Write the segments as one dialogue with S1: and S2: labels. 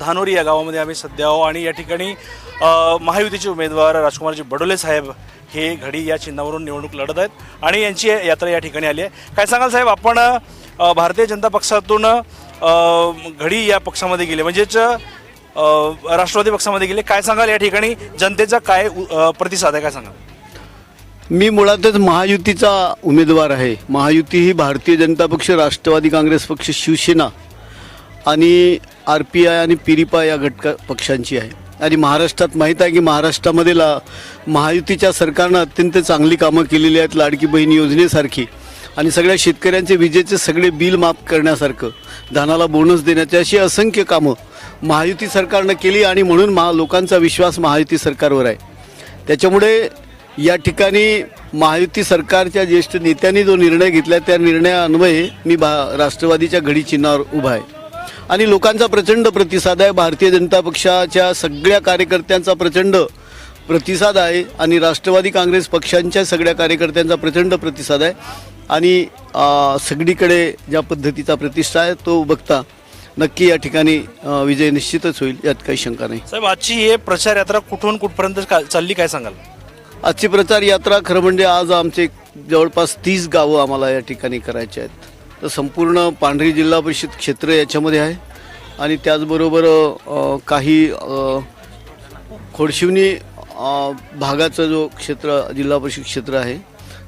S1: धानोरी या गावामध्ये आम्ही सध्या आहोत आणि या ठिकाणी महायुतीचे उमेदवार राजकुमारजी बडोले साहेब हे घडी या चिन्हावरून निवडणूक लढत आहेत आणि यांची यात्रा या ठिकाणी आली आहे. काय सांगाल साहेब, आपण भारतीय जनता पक्षातून घडी या पक्षामध्ये गेले, म्हणजेच राष्ट्रवादी पक्षामध्ये गेले. काय सांगाल, या ठिकाणी जनतेचा काय प्रतिसाद आहे, काय सांगाल?
S2: मी मुळातच महायुतीचा उमेदवार आहे. महायुती ही भारतीय जनता पक्ष, राष्ट्रवादी काँग्रेस पक्ष, शिवसेना आणि RPI आणि पिरिपा या पक्षांची आहे. आणि महाराष्ट्रात माहीत आहे की महाराष्ट्रामध्ये महायुतीच्या सरकारनं अत्यंत चांगली कामं केलेली आहेत. लाडकी बहीण योजनेसारखी आणि सगळ्या शेतकऱ्यांचे विजेचे सगळे बिल माफ करण्यासारखं, धानाला बोनस देण्याची अशी असंख्य कामं महायुती सरकारनं केली आणि म्हणून लोकांचा विश्वास महायुती सरकारवर आहे. त्याच्यामुळे या ठिकाणी महायुती सरकारच्या ज्येष्ठ नेत्यांनी जो निर्णय घेतला त्या निर्णयान्वये मी राष्ट्रवादीच्या घडी चिन्हावर उभा आहे आणि लोकांचा प्रचंड प्रतिसाद आहे. भारतीय जनता पक्षाच्या सगळ्या कार्यकर्त्यांचा प्रचंड प्रतिसाद आहे आणि राष्ट्रवादी काँग्रेस पक्षांच्या सगळ्या कार्यकर्त्यांचा प्रचंड प्रतिसाद आहे आणि सगळीकडे ज्या पद्धतीचा प्रतिष्ठा आहे तो बघता नक्की या ठिकाणी विजय निश्चितच होईल, यात काही शंका नाही.
S1: साहेब, आजची हे प्रचार यात्रा कुठून कुठपर्यंत चालली, काय सांगाल?
S2: आजची प्रचार यात्रा खरं म्हणजे आज आमचे जवळपास 30 गावं आम्हाला या ठिकाणी करायचे आहेत. तर संपूर्ण पांढरी जिल्हा परिषद क्षेत्र याच्यामध्ये आहे आणि त्याचबरोबर काही खोडशिवनी भागाचं जो क्षेत्र जिल्हा परिषद क्षेत्र आहे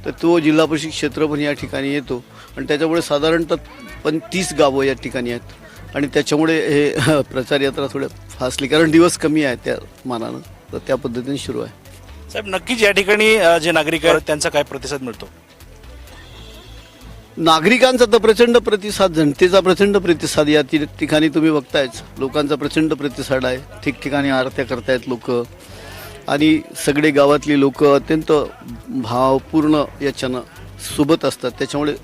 S2: तर तो जिल्हा परिषद क्षेत्र पण या ठिकाणी येतो आणि त्याच्यामुळे साधारणतः 30 गावं या ठिकाणी आहेत आणि त्याच्यामुळे हे प्रचार यात्रा थोड्या फासली, कारण दिवस कमी आहे त्या मानानं, तर त्या पद्धतीने सुरू आहे.
S1: साहेब, नक्कीच या ठिकाणी जे नागरिक आहेत त्यांचा काय प्रतिसाद मिळतो?
S2: नागरिकांचा तर प्रचंड प्रतिसाद, जनतेचा प्रचंड प्रतिसाद या ठिकाणी तुम्ही बघतायच. लोकांचा प्रचंड प्रतिसाद आहे. ठिकठिकाणी आरत्या करतायत लोक आणि सगळे गावातली लोक अत्यंत भावपूर्ण याच्यानं सोबत असतात. त्याच्यामुळे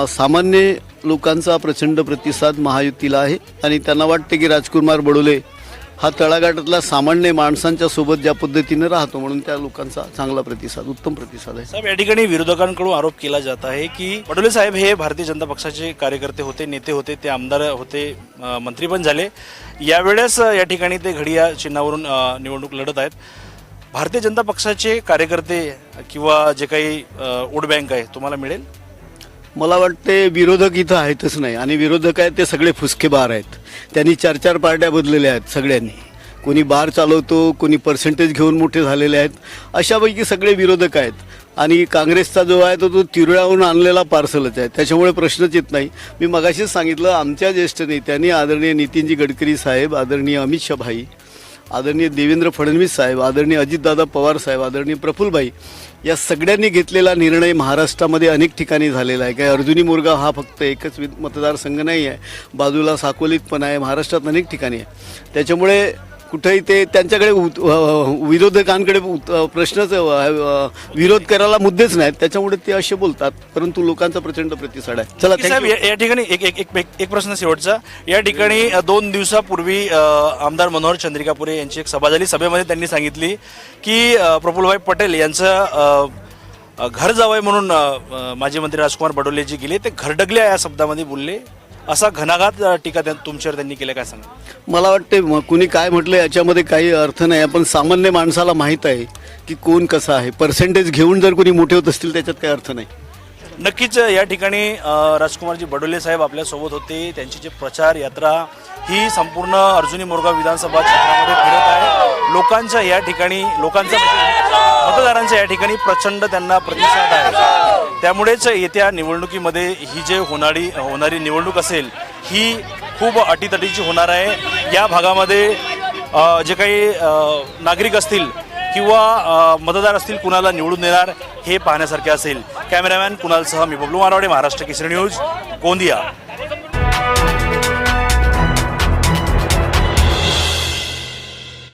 S2: सामान्य लोकांचा प्रचंड प्रतिसाद महायुतीला आहे आणि त्यांना वाटते की राजकुमार बडोले हा तळागाळातला सामान्य माणसांच्या सोबत ज्या पद्धतीने राहतो म्हणून त्या लोकांचा चांगला प्रतिसाद, उत्तम प्रतिसाद आहे.
S1: साहेब, या ठिकाणी विरोधकांकडून आरोप केला जात आहे की बडोले साहेब हे भारतीय जनता पक्षाचे कार्यकर्ते होते, नेते होते, ते आमदार होते, मंत्री पण झाले. यावेळेस या ठिकाणी ते घडी या चिन्हावरून निवडणूक लढत आहेत. भारतीय जनता पक्षाचे कार्यकर्ते किंवा जे काही वोट बँक आहे तुम्हाला मिळेल?
S2: मला वाटते विरोधक इथं आहेतच नाही आणि विरोधक आहेत ते सगळे फुसकेबार आहेत. त्यांनी 4-4 पार्ट्या बदललेल्या आहेत सगळ्यांनी. कोणी बार चालवतो, कोणी पर्सेंटेज घेऊन मोठे झालेले आहेत, अशापैकी सगळे विरोधक आहेत आणि काँग्रेसचा जो आहे तो तिरुळ्याहून आणलेला पार्सलच आहे. त्याच्यामुळे प्रश्नच येत नाही. मी मगाशीच सांगितलं, आमच्या ज्येष्ठ नेत्यांनी आदरणीय नितीनजी गडकरी साहेब, आदरणीय अमित शाह भाई, आदरणीय देवेंद्र फडणवीस साहेब, आदरणीय अजितदादा पवार साहेब, आदरणीय प्रफुल्लभाई या सगळ्यांनी घेतलेला निर्णय महाराष्ट्रामध्ये अनेक ठिकाणी झालेला आहे. काय अर्जुनी मोरगाव हा फक्त एकच मतदारसंघ नाही आहे, बाजूला साकोलीत पण आहे, महाराष्ट्रात अनेक ठिकाणी आहे. त्याच्यामुळे कुठेही ते त्यांच्याकडे विरोधकांकडे प्रश्नच विरोध करायला मुद्देच नाहीत, त्याच्यामुळे ते असे बोलतात, परंतु लोकांचा प्रचंड प्रतिसाद आहे. चला
S1: साहेब, या ठिकाणी एक प्रश्न शेवटचा. या ठिकाणी 2 दिवसापूर्वी आमदार मनोहर चंद्रिकापुरे यांची एक सभा झाली. सभेमध्ये त्यांनी सांगितली की प्रफुल्लभाई पटेल यांचं घर जावंय म्हणून माजी मंत्री राजकुमार बडोले जी गेले ते घरडगल्या या शब्दामध्ये बोलले. असा घणाघात टीका तुमच्यावर त्यांनी केल्या, काय सांगा?
S2: मला वाटते कुणी काय म्हटलं याच्यामध्ये काही अर्थ नाही. आपण सामान्य माणसाला माहीत आहे की कोण कसं आहे. पर्सेंटेज घेऊन जर कोणी मोठे होत असतील त्याच्यात काही अर्थ नाही.
S1: नक्कीच या ठिकाणी राजकुमारजी बडोले साहेब आपल्यासोबत होते. त्यांची जी प्रचार यात्रा ही संपूर्ण अर्जुनी मोरगाव विधानसभा क्षेत्रामध्ये फिरत आहे. लोकांच्या या ठिकाणी मतदारांच्या या ठिकाणी प्रचंड त्यांना प्रतिसाद आहे. त्यामुळेच येत्या निवडणुकीमध्ये ही जे होणारी निवडणूक असेल ही खूप अटीतटीची होणार आहे. या भागामध्ये जे काही नागरिक असतील किंवा मतदार असतील कुणाला निवडून देणार हे पाहण्यासारखे असेल. कॅमेरामॅन कुणालसह मी बबलू मारवाडे, महाराष्ट्र केसरी न्यूज, गोंदिया.